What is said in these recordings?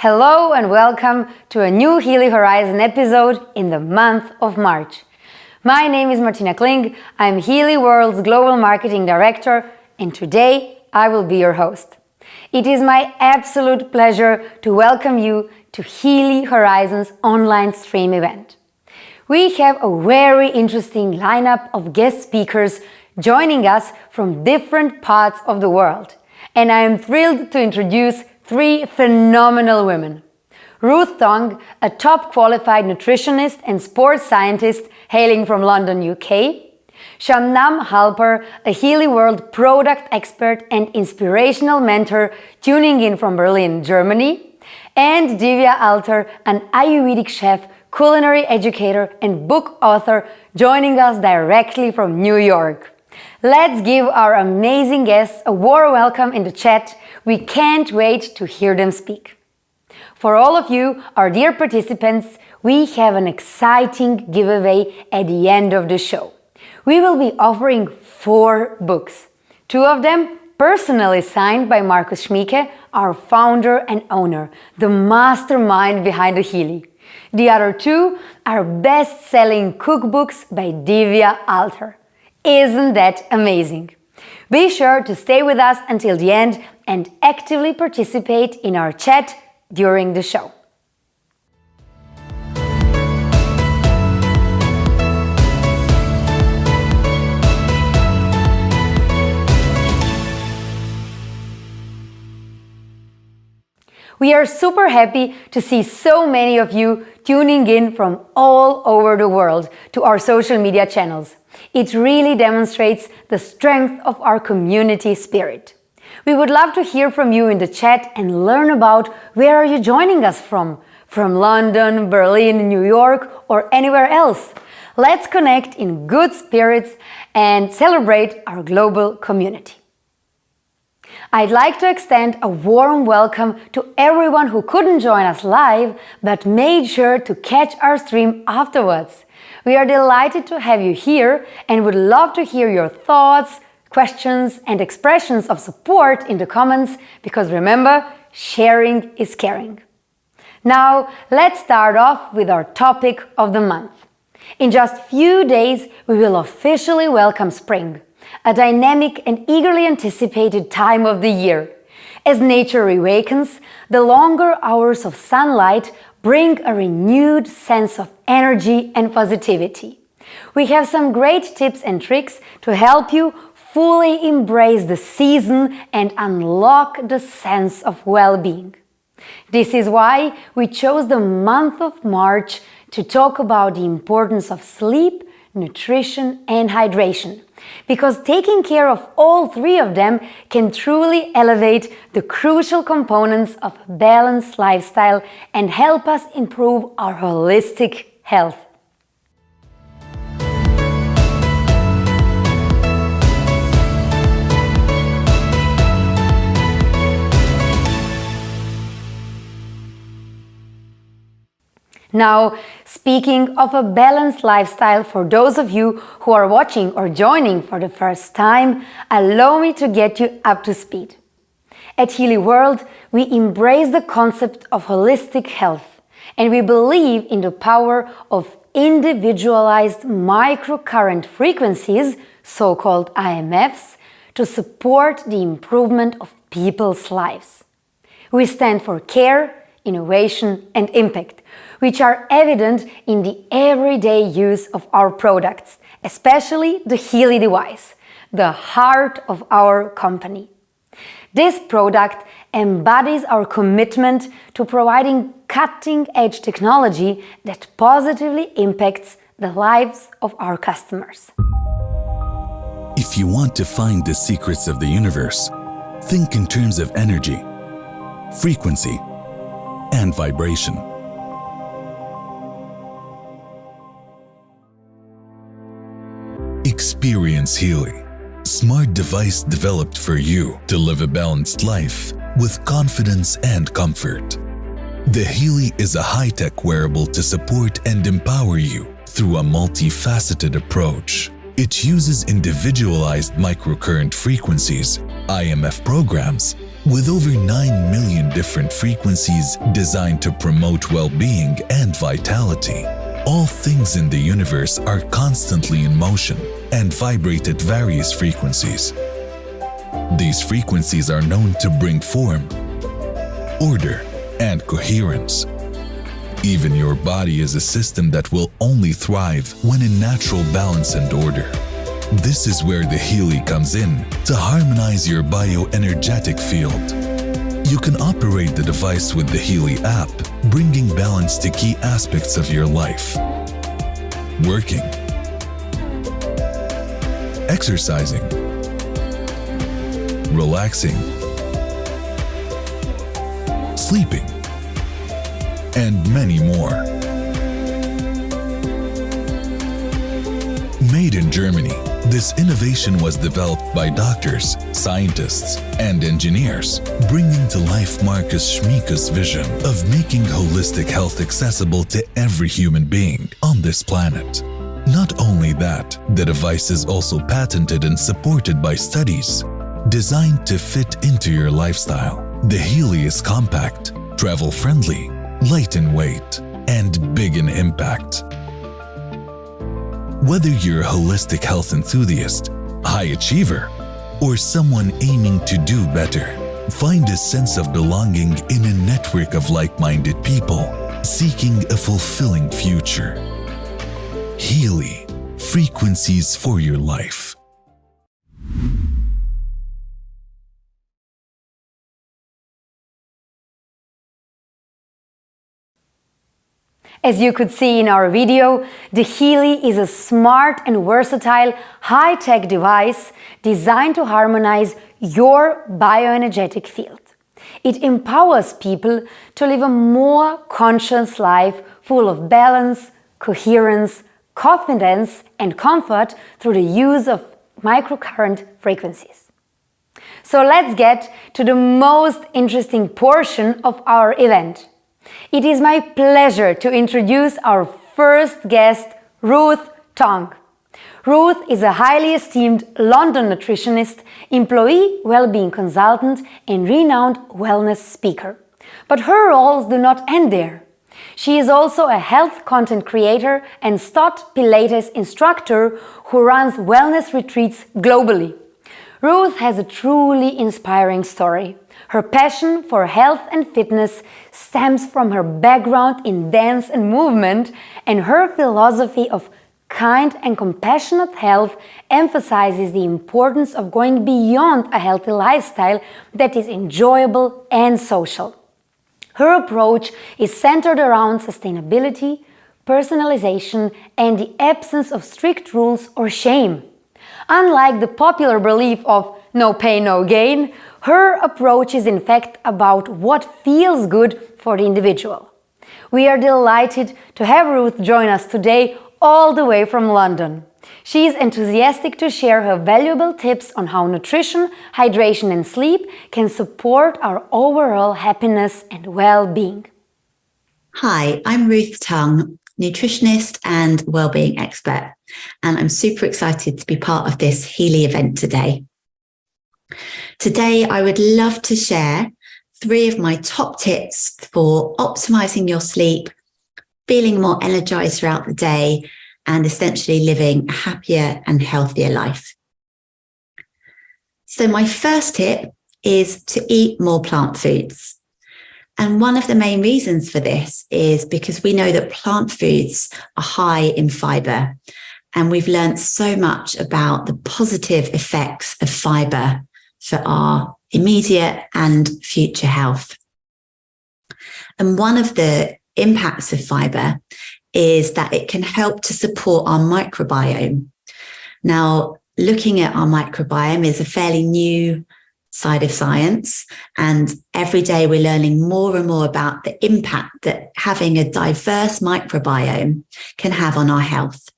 Hello and welcome to a new Healy Horizon episode in the month of March. My name is Martina Kling, I'm Healy World's Global Marketing Director, and today I will be your host. It is my absolute pleasure to welcome you to Healy Horizon's online stream event. We have a very interesting lineup of guest speakers joining us from different parts of the world, and I am thrilled to introduce three phenomenal women. Ruth Tongue, a top qualified nutritionist and sports scientist hailing from London, UK. Shyam-Nam Halper, a Healy World product expert and inspirational mentor tuning in from Berlin, Germany. And Divya Alter, an Ayurvedic chef, culinary educator and book author joining us directly from New York. Let's give our amazing guests a warm welcome in the chat. We can't wait to hear them speak. For all of you, our dear participants, we have an exciting giveaway at the end of the show. We will be offering 4 books. 2 of them personally signed by Markus Schmieke, our founder and owner, the mastermind behind the Healy. The other 2 are best-selling cookbooks by Divya Alter. Isn't that amazing? Be sure to stay with us until the end and actively participate in our chat during the show. We are super happy to see so many of you tuning in from all over the world to our social media channels. It really demonstrates the strength of our community spirit. We would love to hear from you in the chat and learn about where are you joining us from London, Berlin, New York, or anywhere else. Let's connect in good spirits and celebrate our global community. I'd like to extend a warm welcome to everyone who couldn't join us live but made sure to catch our stream afterwards. We are delighted to have you here and would love to hear your thoughts, questions and expressions of support in the comments, because remember, sharing is caring. Now, let's start off with our topic of the month. In just a few days, we will officially welcome spring, a dynamic and eagerly anticipated time of the year. As nature awakens, the longer hours of sunlight bring a renewed sense of energy and positivity. We have some great tips and tricks to help you fully embrace the season and unlock the sense of well-being. This is why we chose the month of March to talk about the importance of sleep, nutrition and hydration, because taking care of all 3 of them can truly elevate the crucial components of a balanced lifestyle and help us improve our holistic health. Now, speaking of a balanced lifestyle, for those of you who are watching or joining for the first time, allow me to get you up to speed. At Healy World, we embrace the concept of holistic health, and we believe in the power of individualized microcurrent frequencies, so-called IMFs, to support the improvement of people's lives. We stand for care, innovation and impact, which are evident in the everyday use of our products, especially the Healy device, the heart of our company. This product embodies our commitment to providing cutting-edge technology that positively impacts the lives of our customers. If you want to find the secrets of the universe, think in terms of energy, frequency, and vibration. Experience Healy, smart device developed for you to live a balanced life with confidence and comfort. The Healy is a high-tech wearable to support and empower you through a multifaceted approach. It uses individualized microcurrent frequencies, IMF programs, With over 9 million different frequencies designed to promote well-being and vitality, all things in the universe are constantly in motion and vibrate at various frequencies. These frequencies are known to bring form, order, and coherence. Even your body is a system that will only thrive when in natural balance and order. This is where the Healy comes in to harmonize your bioenergetic field. You can operate the device with the Healy app, bringing balance to key aspects of your life. Working, exercising, relaxing, sleeping, and many more. Made in Germany, this innovation was developed by doctors, scientists, and engineers, bringing to life Marcus Schmieka's vision of making holistic health accessible to every human being on this planet. Not only that, the device is also patented and supported by studies designed to fit into your lifestyle. The Healy is compact, travel-friendly, light in weight, and big in impact. Whether you're a holistic health enthusiast, high achiever, or someone aiming to do better, find a sense of belonging in a network of like-minded people seeking a fulfilling future. Healy, frequencies for your life. As you could see in our video, the Healy is a smart and versatile high-tech device designed to harmonize your bioenergetic field. It empowers people to live a more conscious life full of balance, coherence, confidence, and comfort through the use of microcurrent frequencies. So let's get to the most interesting portion of our event. It is my pleasure to introduce our first guest, Ruth Tongue. Ruth is a highly esteemed London nutritionist, employee well-being consultant, and renowned wellness speaker. But her roles do not end there. She is also a health content creator and STOT Pilates instructor who runs wellness retreats globally. Ruth has a truly inspiring story. Her passion for health and fitness stems from her background in dance and movement, and her philosophy of kind and compassionate health emphasizes the importance of going beyond a healthy lifestyle that is enjoyable and social. Her approach is centered around sustainability, personalization, and the absence of strict rules or shame. Unlike the popular belief of no pain, no gain, her approach is in fact about what feels good for the individual. We are delighted to have Ruth join us today all the way from London. She is enthusiastic to share her valuable tips on how nutrition, hydration and sleep can support our overall happiness and well-being. Hi, I'm Ruth Tongue, nutritionist and wellbeing expert, and I'm super excited to be part of this Healy event today. Today, I would love to share 3 of my top tips for optimizing your sleep, feeling more energized throughout the day, and essentially living a happier and healthier life. So my first tip is to eat more plant foods. And one of the main reasons for this is because we know that plant foods are high in fiber, and we've learned so much about the positive effects of fiber for our immediate and future health. And one of the impacts of fiber is that it can help to support our microbiome. Now, looking at our microbiome is a fairly new side of science, and every day we're learning more and more about the impact that having a diverse microbiome can have on our health.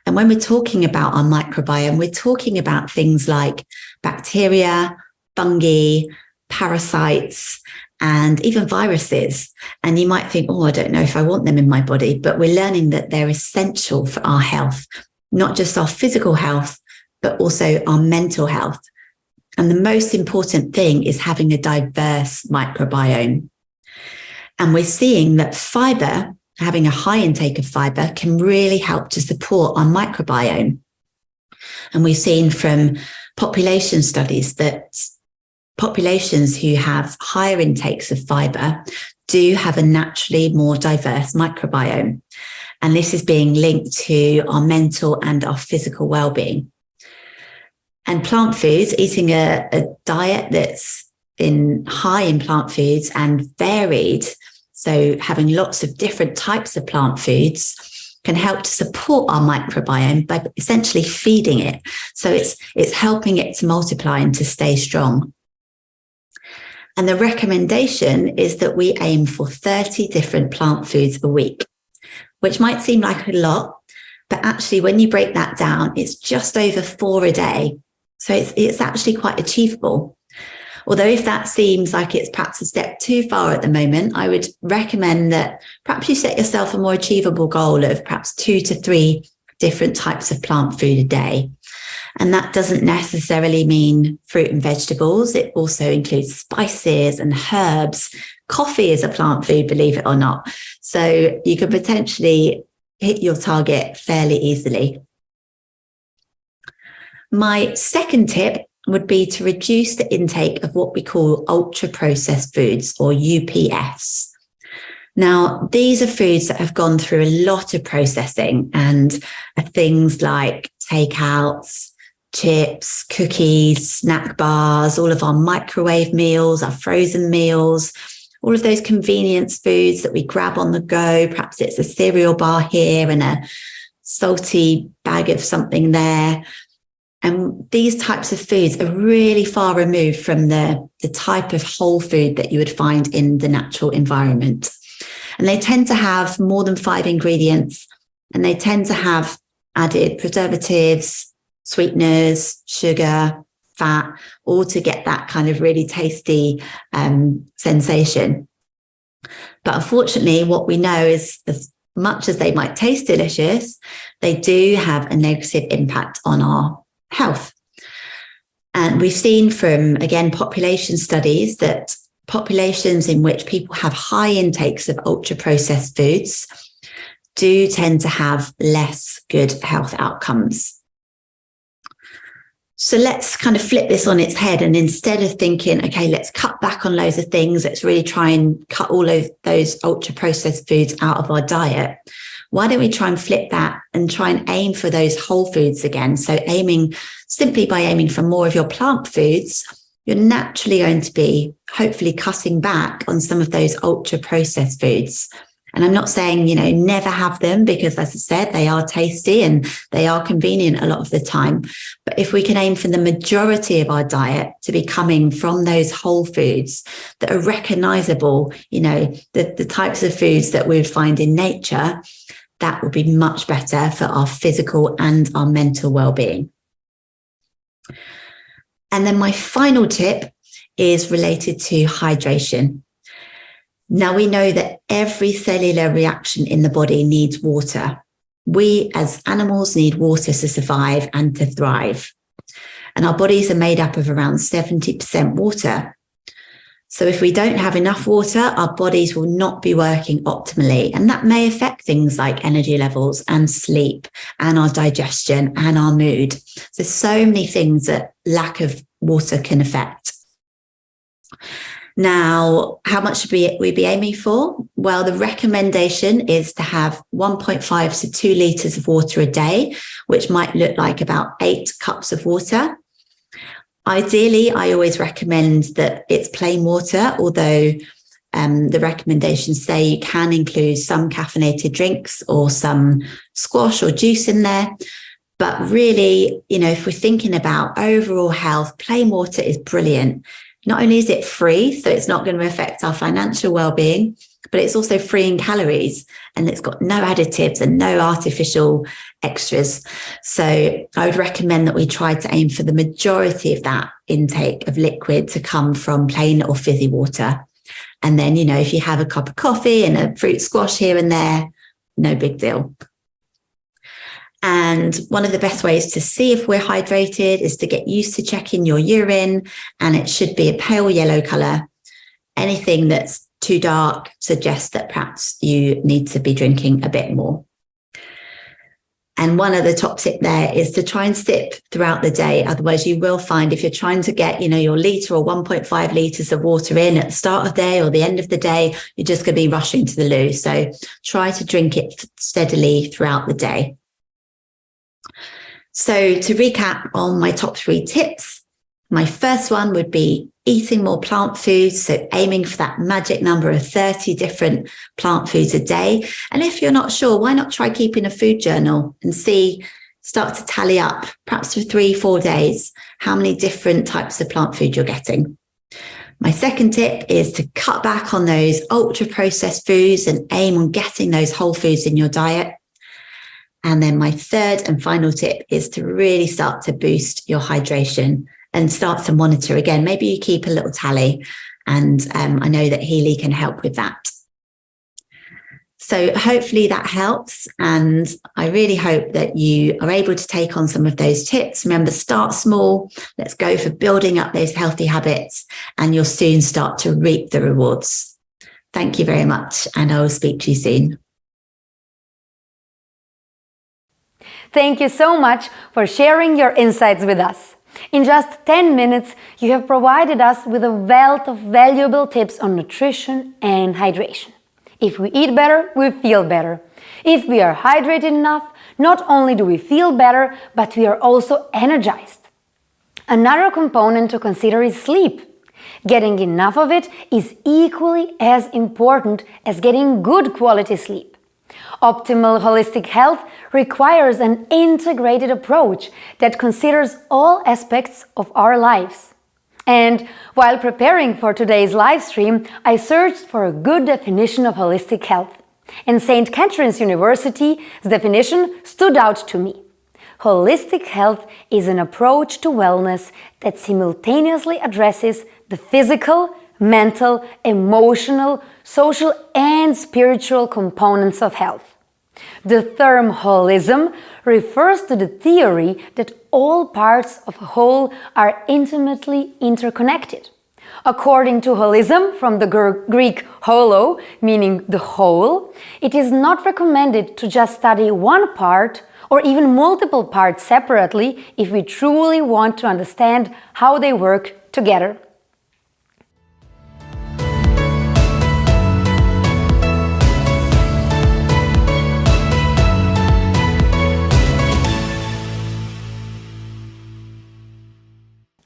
And when we're talking about our microbiome, we're talking about things like bacteria, fungi, parasites, and even viruses. And you might think, oh, I don't know if I want them in my body, but we're learning that they're essential for our health, not just our physical health, but also our mental health. And the most important thing is having a diverse microbiome. And we're seeing that fiber, having a high intake of fiber, can really help to support our microbiome. And we've seen from population studies that populations who have higher intakes of fiber do have a naturally more diverse microbiome. And this is being linked to our mental and our physical well-being. And plant foods, eating a diet that's high in plant foods and varied, so having lots of different types of plant foods, can help to support our microbiome by essentially feeding it. So it's helping it to multiply and to stay strong. And the recommendation is that we aim for 30 different plant foods a week, which might seem like a lot, but actually when you break that down, it's just over 4 a day. So it's actually quite achievable. Although if that seems like it's perhaps a step too far at the moment, I would recommend that perhaps you set yourself a more achievable goal of perhaps 2 to 3 different types of plant food a day. And that doesn't necessarily mean fruit and vegetables. It also includes spices and herbs. Coffee is a plant food, believe it or not. So you could potentially hit your target fairly easily. My second tip would be to reduce the intake of what we call ultra-processed foods, or UPFs. Now, these are foods that have gone through a lot of processing and are things like takeouts, chips, cookies, snack bars, all of our microwave meals, our frozen meals, all of those convenience foods that we grab on the go. Perhaps it's a cereal bar here and a salty bag of something there. And these types of foods are really far removed from the type of whole food that you would find in the natural environment. And they tend to have more than 5 ingredients, and they tend to have added preservatives, sweeteners, sugar, fat, all to get that kind of really tasty sensation. But unfortunately, what we know is as much as they might taste delicious, they do have a negative impact on our health. And we've seen from, again, population studies that populations in which people have high intakes of ultra-processed foods do tend to have less good health outcomes. So let's kind of flip this on its head, and instead of thinking, okay, let's cut back on loads of things, let's really try and cut all of those ultra-processed foods out of our diet. Why don't we try and flip that and try and aim for those whole foods again? So simply by aiming for more of your plant foods, you're naturally going to be hopefully cutting back on some of those ultra processed foods. And I'm not saying, never have them, because as I said, they are tasty and they are convenient a lot of the time. But if we can aim for the majority of our diet to be coming from those whole foods that are recognizable, the types of foods that we would find in nature, that will be much better for our physical and our mental well-being. And then my final tip is related to hydration. Now, we know that every cellular reaction in the body needs water. We as animals need water to survive and to thrive. And our bodies are made up of around 70% water. So if we don't have enough water, our bodies will not be working optimally. And that may affect things like energy levels and sleep and our digestion and our mood. So many things that lack of water can affect. Now, how much should we be aiming for? Well, the recommendation is to have 1.5 to 2 litres of water a day, which might look like about 8 cups of water. Ideally, I always recommend that it's plain water, although the recommendations say you can include some caffeinated drinks or some squash or juice in there. But really, if we're thinking about overall health, plain water is brilliant. Not only is it free, so it's not going to affect our financial well-being, but it's also free in calories, and it's got no additives and no artificial extras. So I would recommend that we try to aim for the majority of that intake of liquid to come from plain or fizzy water. And then, if you have a cup of coffee and a fruit squash here and there, no big deal. And one of the best ways to see if we're hydrated is to get used to checking your urine, and it should be a pale yellow color. Anything that's too dark suggests that perhaps you need to be drinking a bit more. And one other top tip there is to try and sip throughout the day. Otherwise, you will find if you're trying to get, your litre or 1.5 litres of water in at the start of the day or the end of the day, you're just going to be rushing to the loo. So try to drink it steadily throughout the day. So to recap on my top 3 tips, my first one would be eating more plant foods. So aiming for that magic number of 30 different plant foods a day. And if you're not sure, why not try keeping a food journal and start to tally up, perhaps for 3-4 days, how many different types of plant food you're getting. My second tip is to cut back on those ultra processed foods and aim on getting those whole foods in your diet. And then my third and final tip is to really start to boost your hydration and start to monitor again. Maybe you keep a little tally, and I know that Healy can help with that. So hopefully that helps, and I really hope that you are able to take on some of those tips. Remember, start small. Let's go for building up those healthy habits, and you'll soon start to reap the rewards. Thank you very much, and I will speak to you soon. Thank you so much for sharing your insights with us. In just 10 minutes, you have provided us with a wealth of valuable tips on nutrition and hydration. If we eat better, we feel better. If we are hydrated enough, not only do we feel better, but we are also energized. Another component to consider is sleep. Getting enough of it is equally as important as getting good quality sleep. Optimal holistic health requires an integrated approach that considers all aspects of our lives. And while preparing for today's live stream, I searched for a good definition of holistic health. And St. Catherine's University's definition stood out to me. Holistic health is an approach to wellness that simultaneously addresses the physical, mental, emotional, social, and spiritual components of health. The term holism refers to the theory that all parts of a whole are intimately interconnected. According to holism, from the Greek holo, meaning the whole, it is not recommended to just study one part or even multiple parts separately if we truly want to understand how they work together.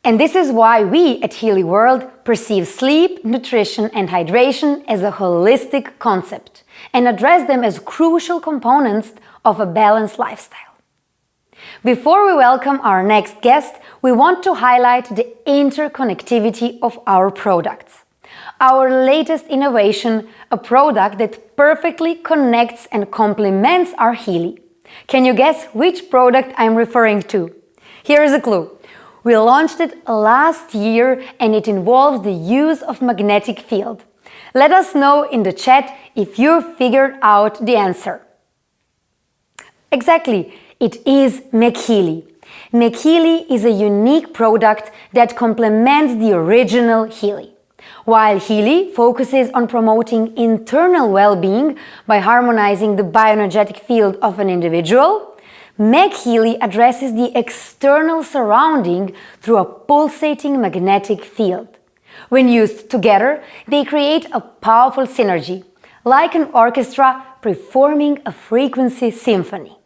And this is why we at Healy World perceive sleep, nutrition, and hydration as a holistic concept and address them as crucial components of a balanced lifestyle. Before we welcome our next guest, we want to highlight the interconnectivity of our products. Our latest innovation, a product that perfectly connects and complements our Healy. Can you guess which product I'm referring to? Here is a clue. We launched it last year and it involves the use of magnetic field. Let us know in the chat if you figured out the answer. Exactly, it is MagHealy. MagHealy is a unique product that complements the original Healy. While Healy focuses on promoting internal well-being by harmonizing the bioenergetic field of an individual, MagHealy addresses the external surrounding through a pulsating magnetic field. When used together, they create a powerful synergy, like an orchestra performing a frequency symphony.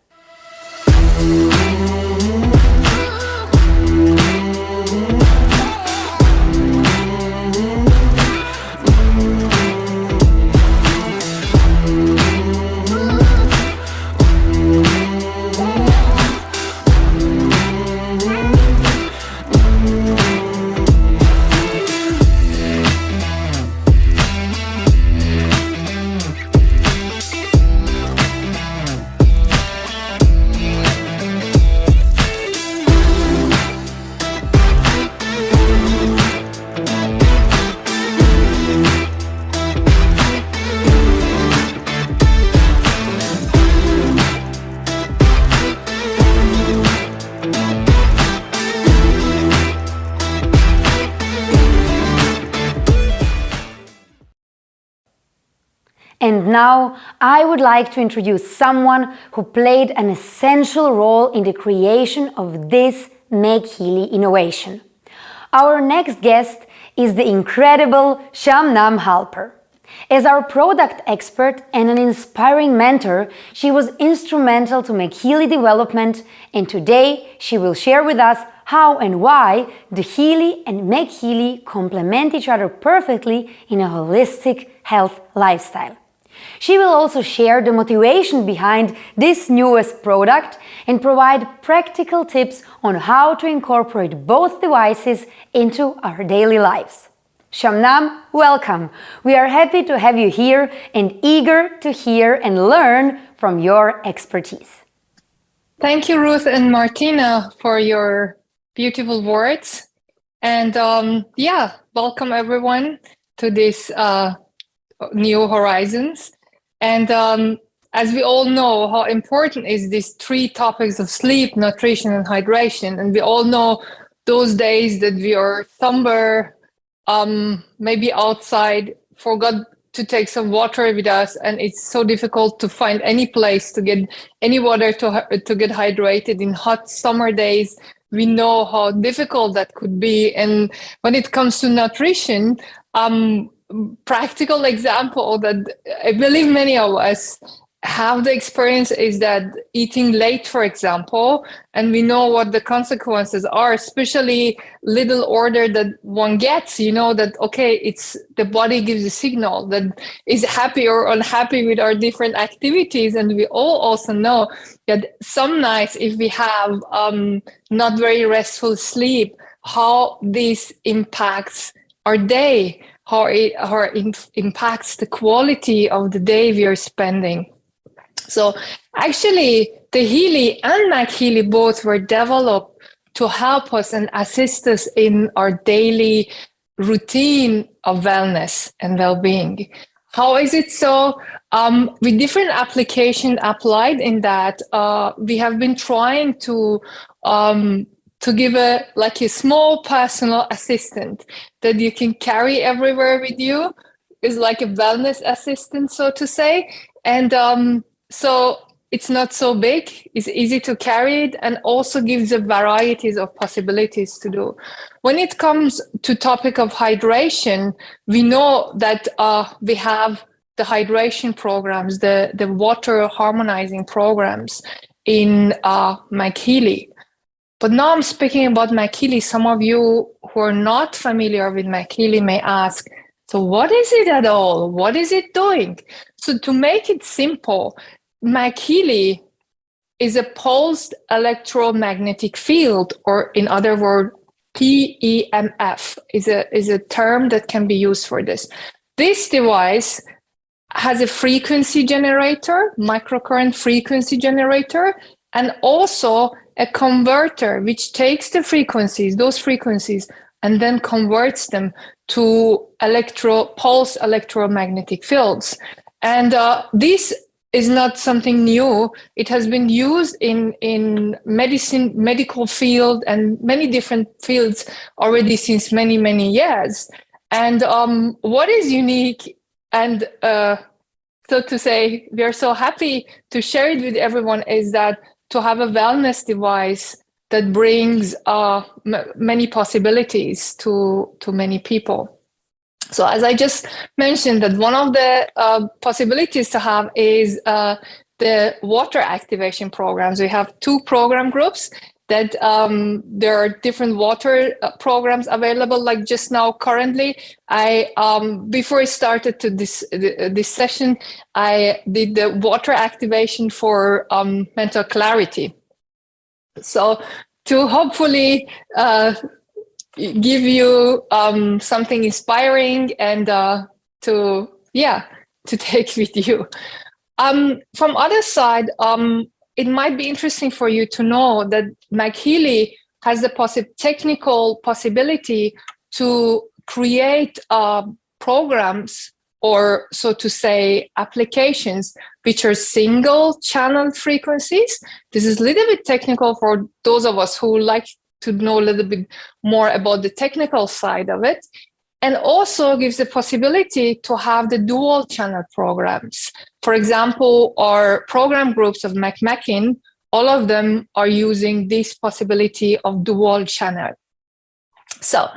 And now I would like to introduce someone who played an essential role in the creation of this MagHealy innovation. Our next guest is the incredible Shyam-Nam Halper. As our product expert and an inspiring mentor, she was instrumental to MagHealy development, and today she will share with us how and why the Healy and MagHealy complement each other perfectly in a holistic health lifestyle. She will also share the motivation behind this newest product and provide practical tips on how to incorporate both devices into our daily lives. Shyam-Nam, welcome. We are happy to have you here and eager to hear and learn from your expertise. Thank you, Ruth and Martina, for your beautiful words. And welcome everyone to this New Horizons. And as we all know, how important is these three topics of sleep, nutrition, and hydration. And we all know those days that we are somewhere, maybe outside, forgot to take some water with us, and it's so difficult to find any place to get any water to get hydrated in hot summer days. We know how difficult that could be. And when it comes to nutrition, practical example that I believe many of us have the experience is that eating late, for example, and we know what the consequences are, especially little order that one gets, that, okay, it's the body gives a signal that is happy or unhappy with our different activities. And we all also know that some nights, if we have not very restful sleep, how this impacts our day, how it impacts the quality of the day we are spending. So actually, the Healy and MagHealy both were developed to help us and assist us in our daily routine of wellness and well-being. How is it so? With different applications applied in that, we have been trying to give a small personal assistant that you can carry everywhere with you. Is like a wellness assistant, so to say. And so it's not so big, it's easy to carry it, and also gives a varieties of possibilities to do. When it comes to topic of hydration, we know that we have the hydration programs, the water harmonizing programs in MagHealy. But now I'm speaking about MagHealy. Some of you who are not familiar with MagHealy may ask, so what is it at all? What is it doing? So to make it simple, MagHealy is a pulsed electromagnetic field, or in other words, PEMF is a term that can be used for this. This device has a frequency generator, microcurrent frequency generator, and also a converter which takes those frequencies, and then converts them to pulse electromagnetic fields. And this is not something new. It has been used in medicine, medical field, and many different fields already since many, many years. And what is unique, and so to say, we are so happy to share it with everyone, is that to have a wellness device that brings many possibilities to many people. So as I just mentioned, that one of the possibilities to have is the water activation programs. We have 2 program groups that there are different water programs available. Like just now, currently, before I started to this session, I did the water activation for mental clarity. So to hopefully give you something inspiring and to take with you. From other side, it might be interesting for you to know that MagHealy has the technical possibility to create programs, or so to say, applications which are single channel frequencies. This is a little bit technical for those of us who like to know a little bit more about the technical side of it. and also gives the possibility to have the dual channel programs. For example, our program groups of MagHealy, all of them are using this possibility of dual channel. So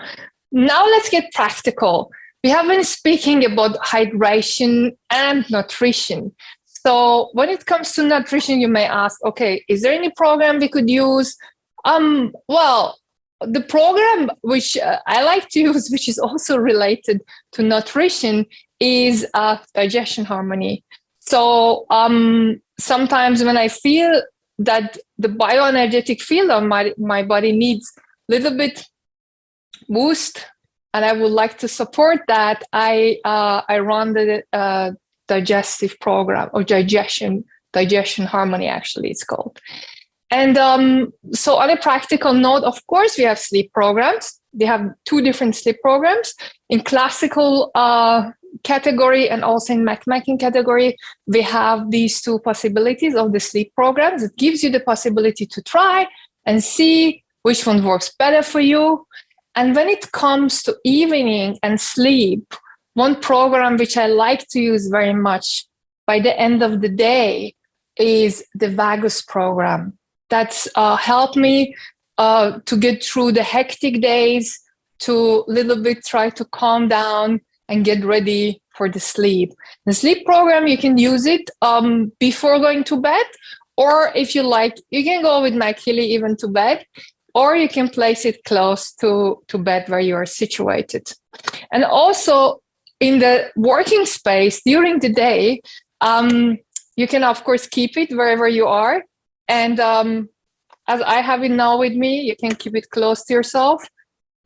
now let's get practical. We have been speaking about hydration and nutrition. So when it comes to nutrition, you may ask, okay, is there any program we could use? Well, the program which I like to use, which is also related to nutrition, is digestion harmony. So sometimes when I feel that the bioenergetic field of my body needs a little bit boost, and I would like to support that, I run the digestive program, or digestion harmony, actually it's called. And so on a practical note, of course, we have sleep programs. They have 2 different sleep programs in classical category and also in MagHealy category. We have these 2 possibilities of the sleep programs. It gives you the possibility to try and see which one works better for you. And when it comes to evening and sleep, one program which I like to use very much by the end of the day is the Vagus program. That's helped me to get through the hectic days, to little bit try to calm down and get ready for the sleep. The sleep program, you can use it before going to bed, or if you like, you can go with MagHealy even to bed, or you can place it close to bed where you are situated. And also in the working space during the day, you can of course keep it wherever you are. And as I have it now with me, you can keep it close to yourself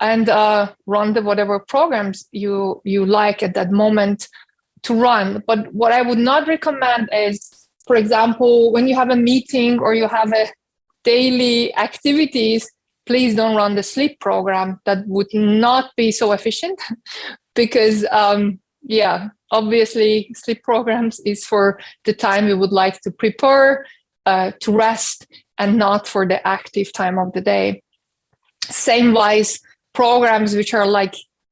and run the whatever programs you like at that moment to run. But what I would not recommend is, for example, when you have a meeting or you have a daily activities, please don't run the sleep program. That would not be so efficient because, obviously sleep programs is for the time you would like to prepare, to rest, and not for the active time of the day. Same wise, programs which are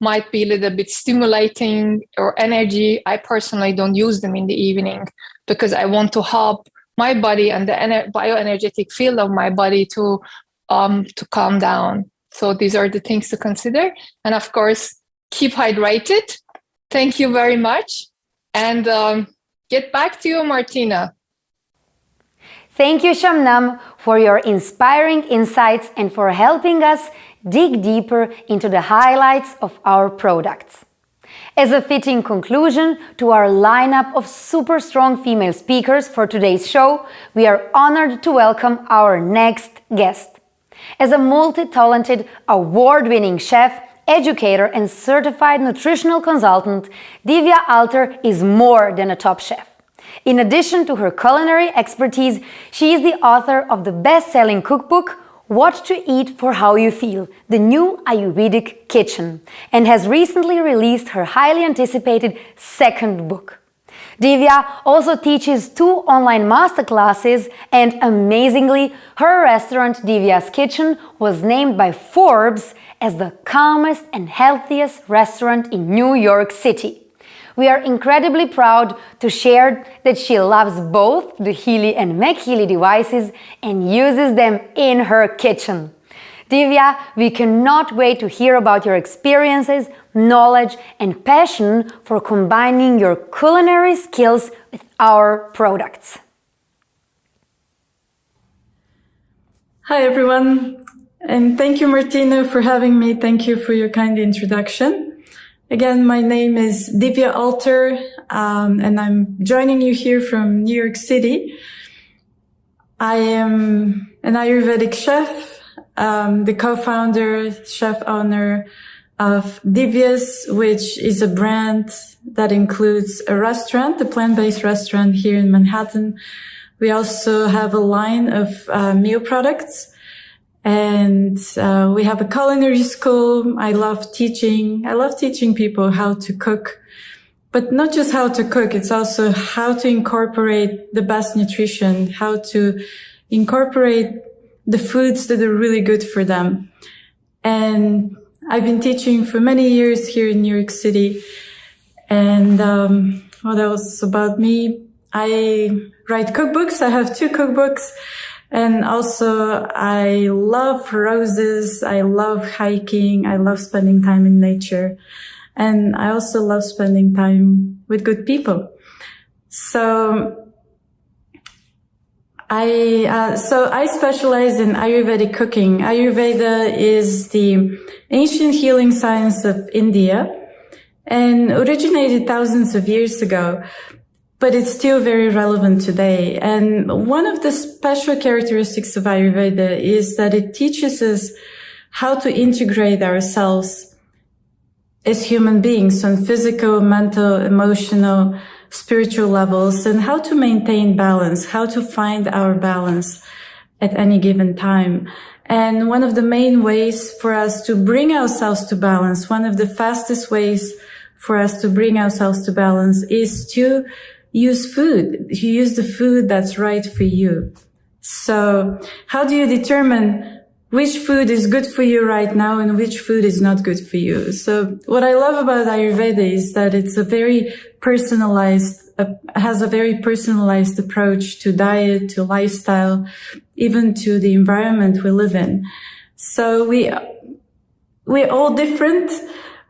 might be a little bit stimulating or energy, I personally don't use them in the evening because I want to help my body and the bioenergetic field of my body to calm down. So these are the things to consider. And of course, keep hydrated. Thank you very much. And get back to you, Martina. Thank you, Shyam-Nam, for your inspiring insights and for helping us dig deeper into the highlights of our products. As a fitting conclusion to our lineup of super strong female speakers for today's show, we are honored to welcome our next guest. As a multi-talented, award-winning chef, educator, and certified nutritional consultant, Divya Alter is more than a top chef. In addition to her culinary expertise, she is the author of the best-selling cookbook, What to Eat for How You Feel, the new Ayurvedic kitchen, and has recently released her highly anticipated second book. Divya also teaches 2 online masterclasses, and amazingly, her restaurant Divya's Kitchen was named by Forbes as the calmest and healthiest restaurant in New York City. We are incredibly proud to share that she loves both the Healy and MagHealy devices and uses them in her kitchen. Divya, we cannot wait to hear about your experiences, knowledge, and passion for combining your culinary skills with our products. Hi, everyone. And thank you, Martina, for having me. Thank you for your kind introduction. Again, my name is Divya Alter, and I'm joining you here from New York City. I am an Ayurvedic chef, the co-founder, chef owner of Divya's, which is a brand that includes a restaurant, a plant-based restaurant here in Manhattan. We also have a line of meal products. And we have a culinary school. I love teaching people how to cook, but not just how to cook. It's also how to incorporate the best nutrition, how to incorporate the foods that are really good for them. And I've been teaching for many years here in New York City. And what else about me? I write cookbooks. I have 2 cookbooks. And also I love roses. I love hiking. I love spending time in nature. And I also love spending time with good people. So I specialize in Ayurvedic cooking. Ayurveda is the ancient healing science of India and originated thousands of years ago, but it's still very relevant today. And one of the special characteristics of Ayurveda is that it teaches us how to integrate ourselves as human beings on physical, mental, emotional, spiritual levels, and how to maintain balance, how to find our balance at any given time. And one of the main ways for us to bring ourselves to balance, one of the fastest ways for us to bring ourselves to balance is to use food. You use the food that's right for you. So how do you determine which food is good for you right now and which food is not good for you? So what I love about Ayurveda is that it's a very has a very personalized approach to diet, to lifestyle, even to the environment we live in. So we're all different.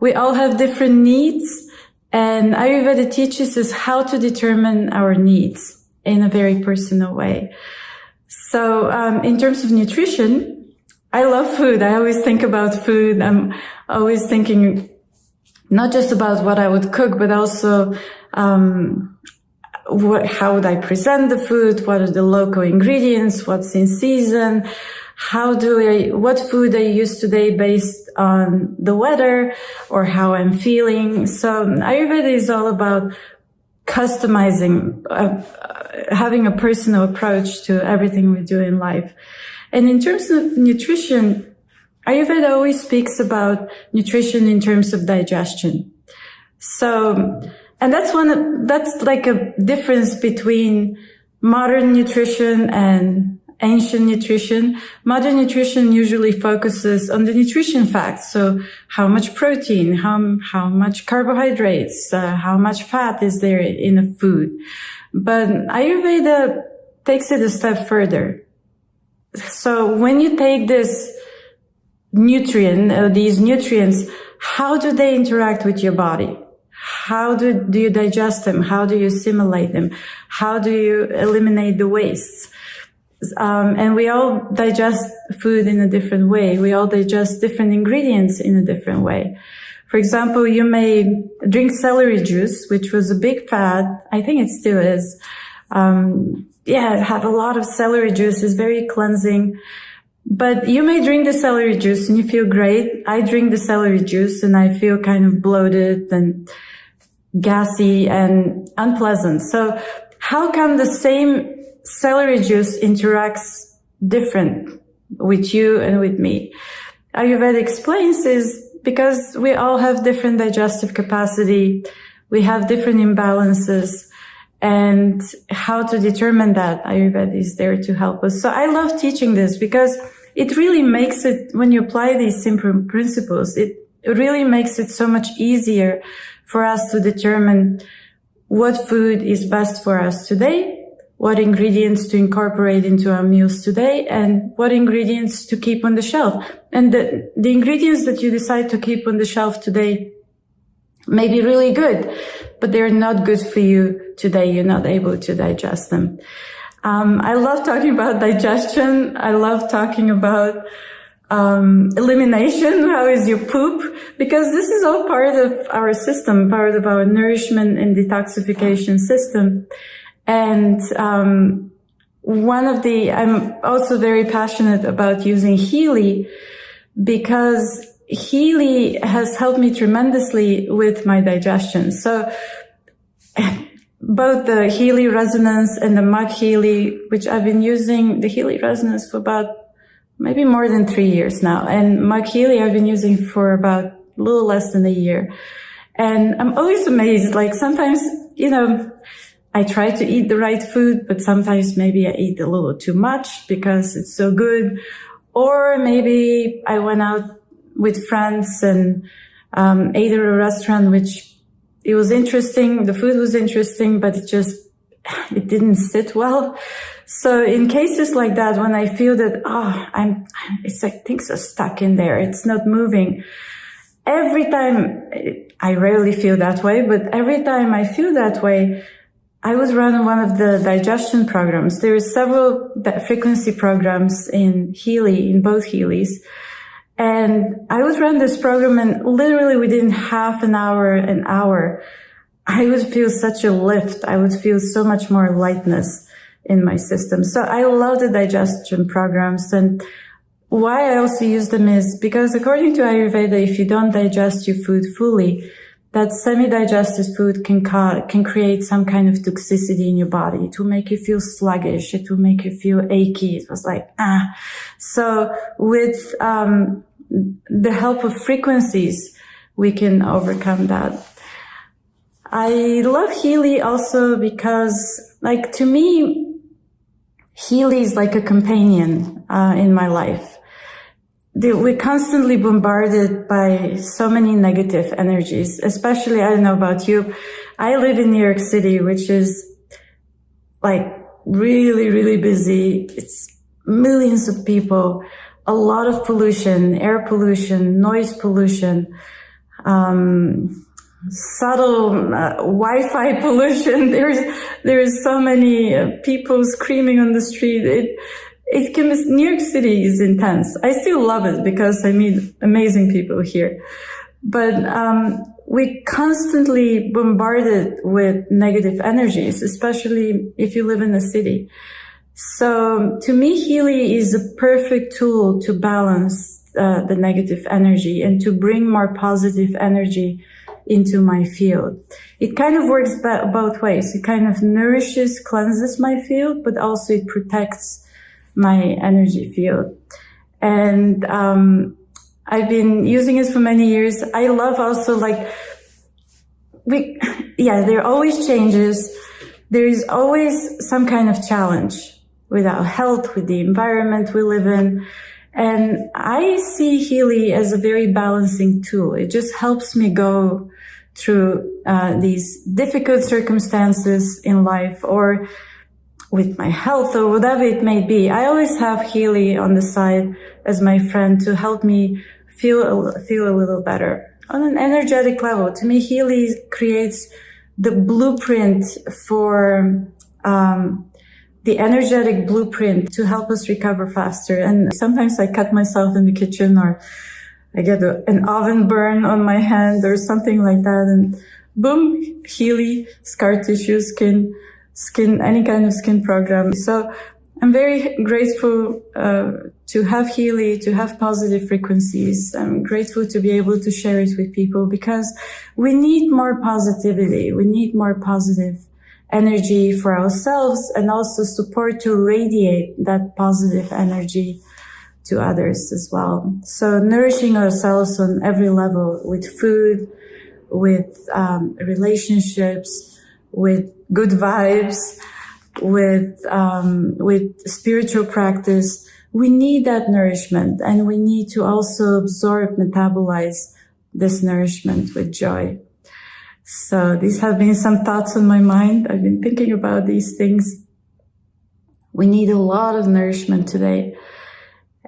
We all have different needs, and Ayurveda teaches us how to determine our needs in a very personal way. So in terms of nutrition, I love food. I always think about food. I'm always thinking not just about what I would cook, but also how would I present the food? What are the local ingredients? What's in season? What food I use today based on the weather or how I'm feeling? So Ayurveda is all about customizing, having a personal approach to everything we do in life. And in terms of nutrition, Ayurveda always speaks about nutrition in terms of digestion. So, and that's like a difference between modern nutrition and ancient nutrition. Modern nutrition usually focuses on the nutrition facts. So how much protein, how much carbohydrates, how much fat is there in a food. But Ayurveda takes it a step further. So when you take these nutrients, how do they interact with your body? How do you digest them? How do you assimilate them? How do you eliminate the wastes? And we all digest food in a different way. We all digest different ingredients in a different way. For example, you may drink celery juice, which was a big fad. I think it still is. Have a lot of celery juice. It's very cleansing. But you may drink the celery juice and you feel great. I drink the celery juice and I feel kind of bloated and gassy and unpleasant. So how come the same celery juice interacts different with you and with me? Ayurveda explains is because we all have different digestive capacity. We have different imbalances. And how to determine that, Ayurveda is there to help us. So I love teaching this because it really makes it, when you apply these simple principles, it really makes it so much easier for us to determine what food is best for us today, what ingredients to incorporate into our meals today, and what ingredients to keep on the shelf. And the ingredients that you decide to keep on the shelf today may be really good, but they're not good for you today. You're not able to digest them. I love talking about digestion. I love talking about elimination. How is your poop? Because this is all part of our system, part of our nourishment and detoxification system. And I'm also very passionate about using Healy because Healy has helped me tremendously with my digestion. So both the Healy resonance and the MagHealy, which I've been using the Healy resonance for about maybe more than 3 years now. And MagHealy I've been using for about a little less than a year. And I'm always amazed. Like sometimes, I try to eat the right food, but sometimes maybe I eat a little too much because it's so good. Or maybe I went out with friends and ate at a restaurant, which it was interesting. The food was interesting, but it didn't sit well. So in cases like that, when I feel that, it's like things are stuck in there, it's not moving. Every time, I rarely feel that way, but every time I feel that way, I would run one of the digestion programs. There are several frequency programs in both Healys. And I would run this program, and literally within half an hour, I would feel such a lift. I would feel so much more lightness in my system. So I love the digestion programs. And why I also use them is because according to Ayurveda, if you don't digest your food fully, that semi-digested food can create some kind of toxicity in your body. It will make you feel sluggish. It will make you feel achy. It was like, So with the help of frequencies, we can overcome that. I love Healy also because, like, to me, Healy is like a companion in my life. We're constantly bombarded by so many negative energies, especially, I don't know about you, I live in New York City, which is like really, really busy. It's millions of people, a lot of pollution, air pollution, noise pollution, subtle Wi-Fi pollution. There's so many people screaming on the street. New York City is intense. I still love it because I meet amazing people here. But we constantly bombarded with negative energies, especially if you live in a city. So to me, Healy is a perfect tool to balance the negative energy and to bring more positive energy into my field. It kind of works both ways. It kind of nourishes, cleanses my field, but also it protects my energy field. And I've been using it for many years. I love also, like, there are always changes. There is always some kind of challenge with our health, with the environment we live in. And I see Healy as a very balancing tool. It just helps me go through these difficult circumstances in life, or with my health, or whatever it may be. I always have Healy on the side as my friend to help me feel a little better. On an energetic level, to me, Healy creates the blueprint for the energetic blueprint to help us recover faster. And sometimes I cut myself in the kitchen, or I get an oven burn on my hand or something like that, and boom, Healy, scar tissue, skin, any kind of skin program. So I'm very grateful to have Healy, to have positive frequencies. I'm grateful to be able to share it with people because we need more positivity. We need more positive energy for ourselves, and also support to radiate that positive energy to others as well. So nourishing ourselves on every level, with food, with relationships, with good vibes, with spiritual practice. We need that nourishment, and we need to also absorb, metabolize this nourishment with joy. So these have been some thoughts on my mind. I've been thinking about these things. We need a lot of nourishment today.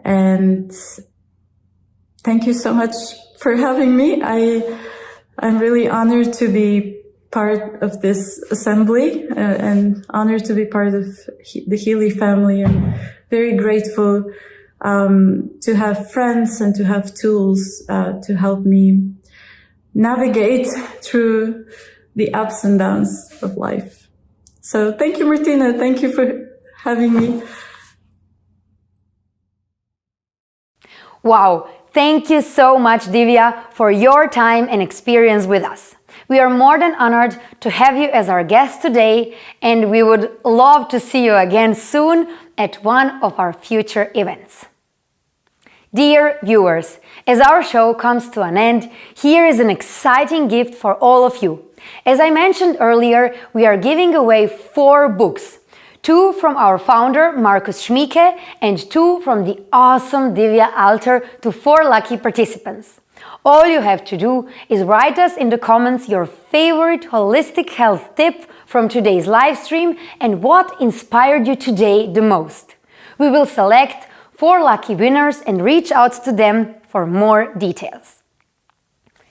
And thank you so much for having me. I'm really honored to be part of this assembly and honored to be part of the Healy family. I'm very grateful to have friends and to have tools to help me navigate through the ups and downs of life. So thank you, Martina. Thank you for having me. Wow, thank you so much, Divya, for your time and experience with us. We are more than honored to have you as our guest today, and we would love to see you again soon at one of our future events. Dear viewers, as our show comes to an end, here is an exciting gift for all of you. As I mentioned earlier, we are giving away 4 books. 2 from our founder, Markus Schmieke, and 2 from the awesome Divya Alter to 4 lucky participants. All you have to do is write us in the comments your favorite holistic health tip from today's live stream and what inspired you today the most. We will select 4 lucky winners and reach out to them for more details.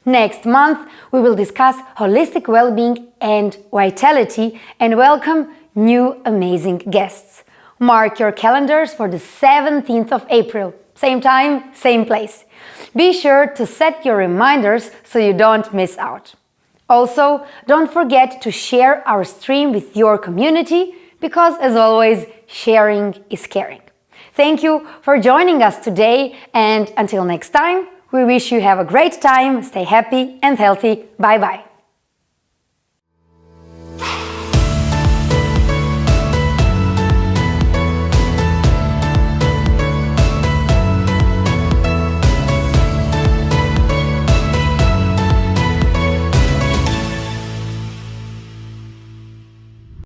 Next month, we will discuss holistic well-being and vitality and welcome new amazing guests. Mark your calendars for the 17th of April. Same time, same place. Be sure to set your reminders so you don't miss out. Also, don't forget to share our stream with your community because, as always, sharing is caring. Thank you for joining us today, and until next time, we wish you have a great time, stay happy and healthy. Bye-bye.